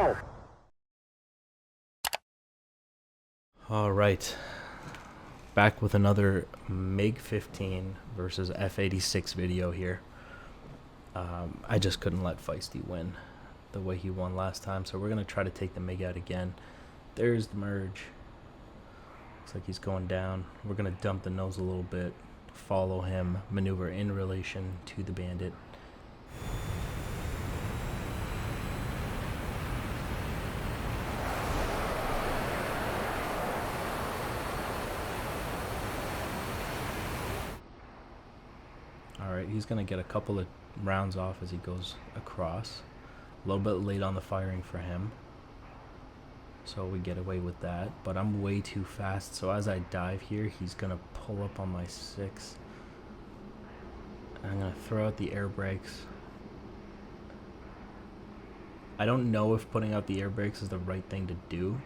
go. All right, back with another Mig-15 versus F-86 video here. I just couldn't let Feisty win the way he won last time, so we're gonna try to take the Mig out again. There's the merge. Looks like he's going down. We're gonna dump the nose a little bit, follow him, maneuver in relation to the bandit. Alright, he's going to get a couple of rounds off as he goes across. A little bit late on the firing for him, so we get away with that. But I'm way too fast, so as I dive here, he's going to pull up on my 6. I'm going to throw out the air brakes. I don't know if putting out the air brakes is the right thing to do,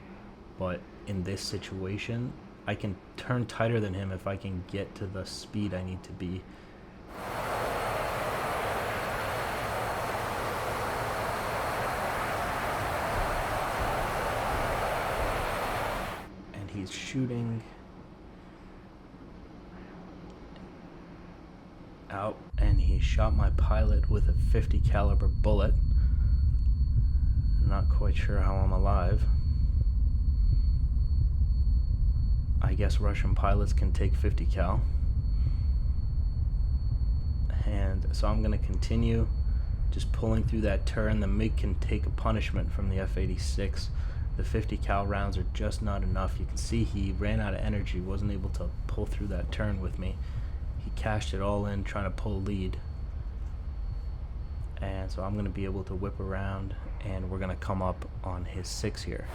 but in this situation, I can turn tighter than him if I can get to the speed I need to be. He's shooting out, and he shot my pilot with a 50 caliber bullet. I'm not quite sure how I'm alive. I guess Russian pilots can take 50 cal. And so I'm going to continue just pulling through that turn. The MiG can take a punishment from the F-86. The 50 cal rounds are just not enough. You can see he ran out of energy, wasn't able to pull through that turn with me. He cashed it all in trying to pull lead. And so I'm going to be able to whip around, and we're going to come up on his 6 here.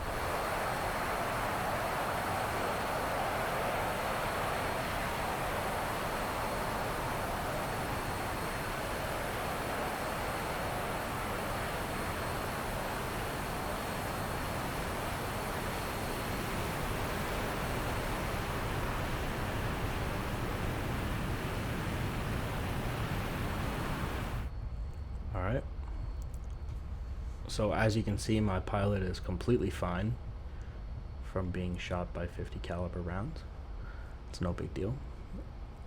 Alright, so as you can see, my pilot is completely fine from being shot by 50 caliber rounds. It's no big deal.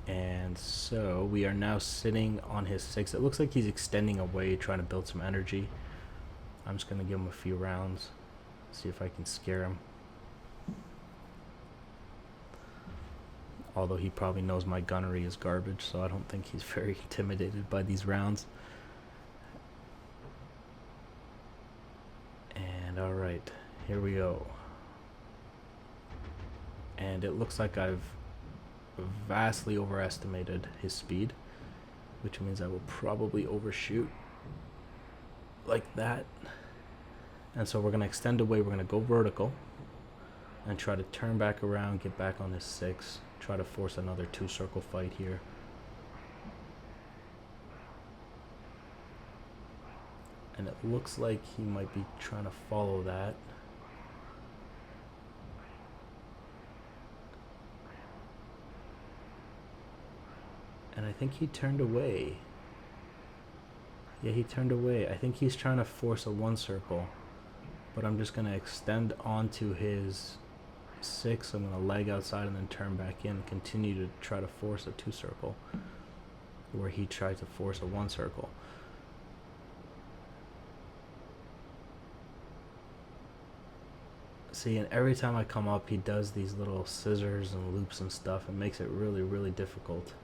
And so we are now sitting on his 6. It looks like he's extending away, trying to build some energy. I'm just going to give him a few rounds, see if I can scare him. Although he probably knows my gunnery is garbage, so I don't think he's very intimidated by these rounds. Alright, here we go. And it looks like I've vastly overestimated his speed, which means I will probably overshoot like that. And so we're going to extend away, we're going to go vertical and try to turn back around, get back on his 6, try to force another 2-circle fight here. And it looks like he might be trying to follow that. And I think he turned away. Yeah, he turned away. I think he's trying to force a 1-circle. But I'm just going to extend onto his 6. I'm going to leg outside and then turn back in. Continue to try to force a 2-circle. Where he tried to force a 1-circle. See, and every time I come up, he does these little scissors and loops and stuff. It makes it really, really difficult.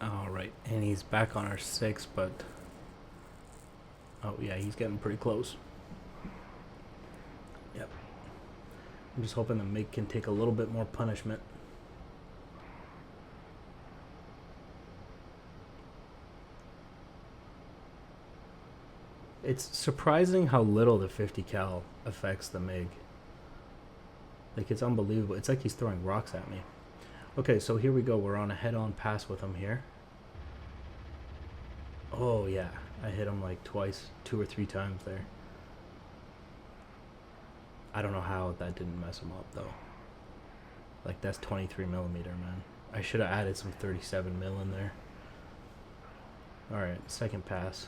Alright, and he's back on our 6, but oh yeah, he's getting pretty close. Yep. I'm just hoping the Mig can take a little bit more punishment. It's surprising how little the 50 cal affects the Mig. Like, it's unbelievable. It's like he's throwing rocks at me. Okay, so here we go. We're on a head-on pass with him here. Oh, yeah. I hit him like twice, 2 or 3 times there. I don't know how that didn't mess him up, though. Like, that's 23 millimeter, man. I should have added some 37 mil in there. Alright, second pass.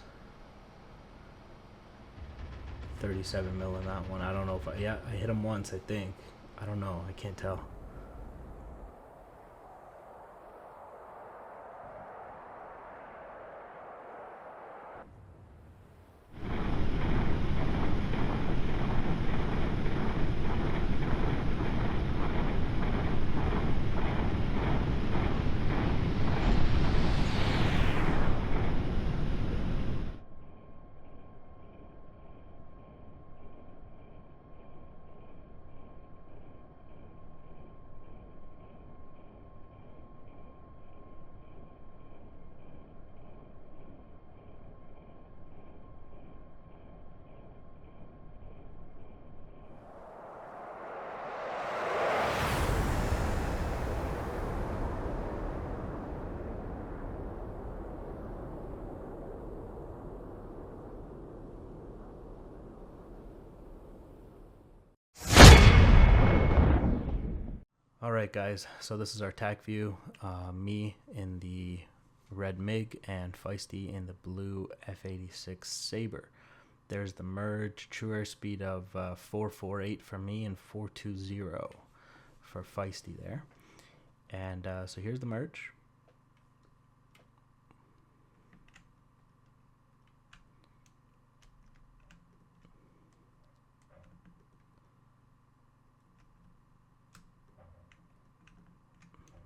37 mil in that one. I don't know if I hit him once, I think. I don't know. I can't tell. Alright guys, so this is our tack view. Me in the red Mig and Feisty in the blue F-86 Sabre. There's the merge, true airspeed of 448 for me and 420 for Feisty there. And so here's the merge.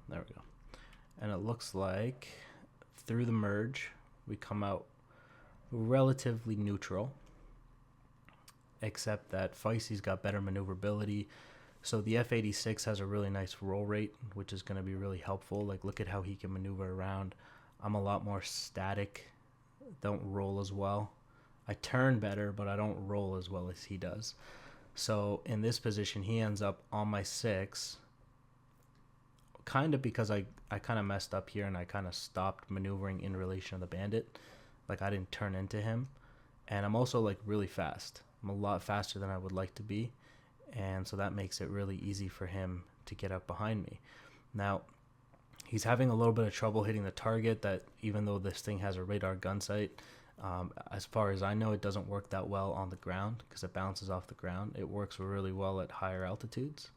There we go. And it looks like through the merge, we come out relatively neutral, except that Feisty's got better maneuverability. So the F-86 has a really nice roll rate, which is going to be really helpful. Like, look at how he can maneuver around. I'm a lot more static, don't roll as well. I turn better, but I don't roll as well as he does. So in this position, he ends up on my 6, kind of because I kind of messed up here and I kind of stopped maneuvering in relation to the bandit. Like, I didn't turn into him. And I'm also like really fast. I'm a lot faster than I would like to be. And so that makes it really easy for him to get up behind me. Now, he's having a little bit of trouble hitting the target, that even though this thing has a radar gun sight, as far as I know, it doesn't work that well on the ground because it bounces off the ground. It works really well at higher altitudes.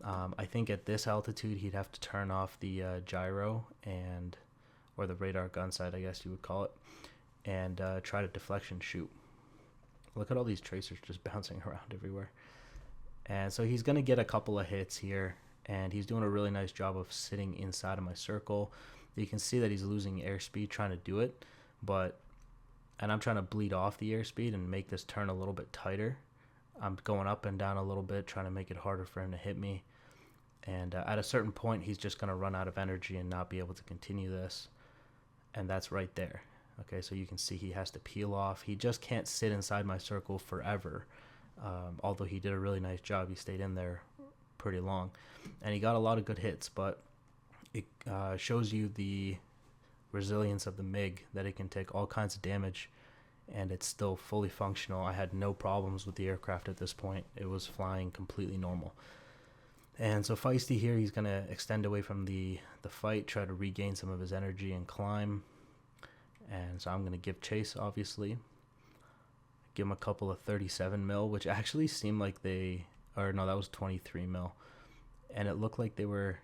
I think at this altitude he'd have to turn off the gyro or the radar gun sight, I guess you would call it, and try to deflection shoot. Look at all these tracers just bouncing around everywhere. And so he's going to get a couple of hits here, and he's doing a really nice job of sitting inside of my circle. You can see that he's losing airspeed trying to do it, and I'm trying to bleed off the airspeed and make this turn a little bit tighter. I'm going up and down a little bit, trying to make it harder for him to hit me. And at a certain point, he's just going to run out of energy and not be able to continue this. And that's right there. Okay, so you can see he has to peel off. He just can't sit inside my circle forever. Although he did a really nice job. He stayed in there pretty long. And he got a lot of good hits, but it shows you the resilience of the Mig, that it can take all kinds of damage and it's still fully functional. I had no problems with the aircraft at this point. It was flying completely normal. And so Feisty here, he's going to extend away from the fight, try to regain some of his energy and climb. And so I'm going to give chase, obviously. Give him a couple of 37 mil, which actually seemed like no, that was 23 mil. And it looked like they were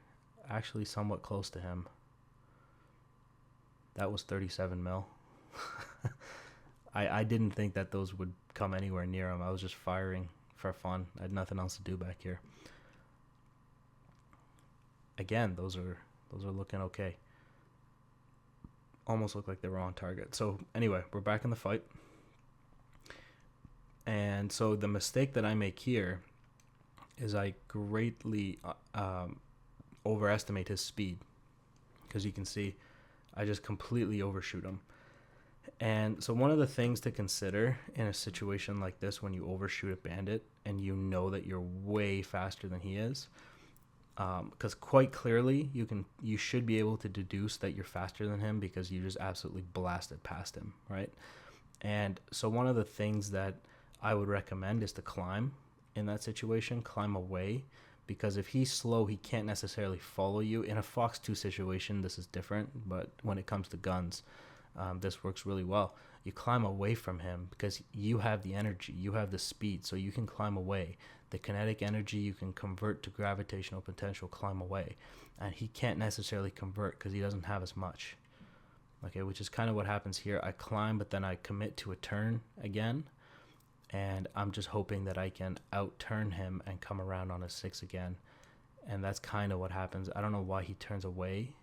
actually somewhat close to him. That was 37 mil. I didn't think that those would come anywhere near him. I was just firing for fun. I had nothing else to do back here. Again, those are looking okay. Almost look like they were on target. So anyway, we're back in the fight. And so the mistake that I make here is I greatly overestimate his speed, because you can see I just completely overshoot him. And so one of the things to consider in a situation like this, when you overshoot a bandit and you know that you're way faster than he is, because quite clearly you should be able to deduce that you're faster than him because you just absolutely blasted past him, right? And so one of the things that I would recommend is to climb in that situation, climb away, because if he's slow, he can't necessarily follow you. In a Fox 2 situation, this is different, but when it comes to guns, this works really well. You climb away from him because you have the energy, you have the speed, so you can climb away. The kinetic energy you can convert to gravitational potential, climb away. And he can't necessarily convert because he doesn't have as much. Okay, which is kind of what happens here. I climb, but then I commit to a turn again. And I'm just hoping that I can out-turn him and come around on a 6 again. And that's kind of what happens. I don't know why he turns away.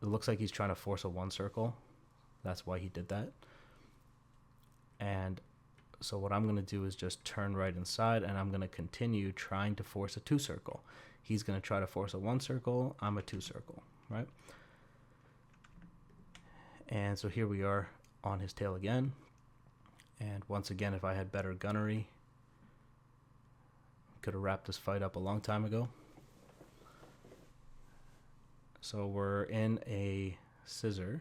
It looks like he's trying to force a 1 circle. That's why he did that. And so what I'm going to do is just turn right inside, and I'm going to continue trying to force a 2 circle. He's going to try to force a 1 circle. I'm a 2 circle, right? And so here we are on his tail again. And once again, if I had better gunnery, could have wrapped this fight up a long time ago. So we're in a scissor.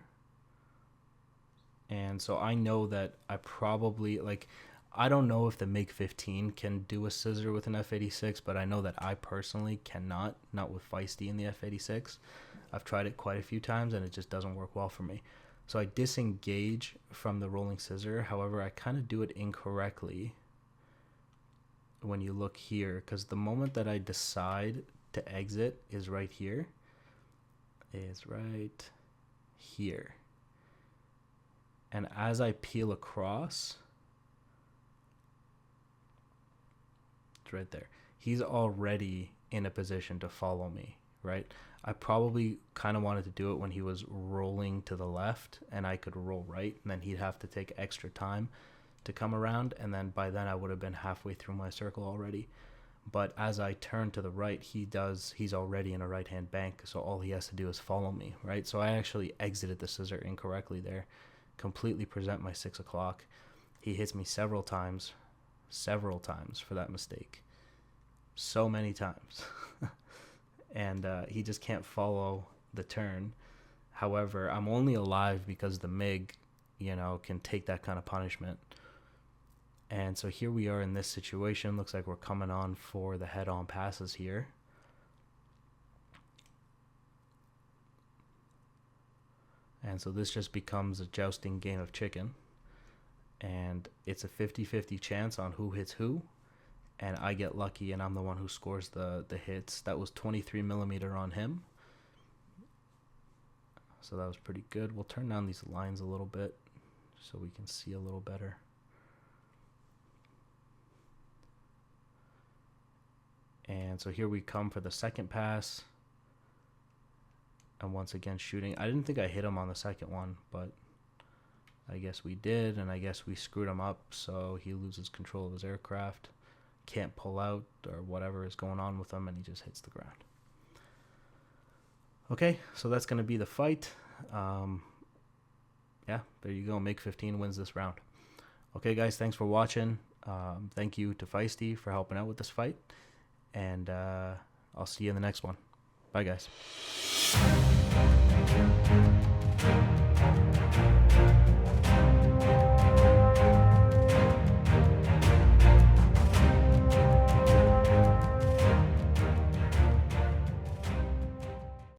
And so I know that I probably, like, I don't know if the Mig-15 can do a scissor with an F-86, but I know that I personally cannot, not with Feisty in the F-86. I've tried it quite a few times, and it just doesn't work well for me. So I disengage from the rolling scissor. However, I kind of do it incorrectly when you look here, because the moment that I decide to exit is right here. Is right here. And as I peel across, it's right there. He's already in a position to follow me, right? I probably kind of wanted to do it when he was rolling to the left and I could roll right, and then he'd have to take extra time to come around, and then by then I would have been halfway through my circle already. But as I turn to the right, he's already in a right-hand bank, so all he has to do is follow me, right? So I actually exited the scissor incorrectly there, completely present my 6 o'clock. He hits me several times for that mistake. So many times. And he just can't follow the turn. However, I'm only alive because the Mig, can take that kind of punishment. And so here we are in this situation. Looks like we're coming on for the head-on passes here. And so this just becomes a jousting game of chicken. And it's a 50-50 chance on who hits who. And I get lucky, and I'm the one who scores the hits. That was 23mm on him. So that was pretty good. We'll turn down these lines a little bit so we can see a little better. And so here we come for the second pass. And once again shooting. I didn't think I hit him on the second one, but I guess we did, and I guess we screwed him up, so he loses control of his aircraft. Can't pull out or whatever is going on with him, and he just hits the ground. Okay, so that's going to be the fight. Yeah, there you go. Mig-15 wins this round. Okay, guys, thanks for watching. Thank you to Feisty for helping out with this fight. And I'll see you in the next one. Bye, guys.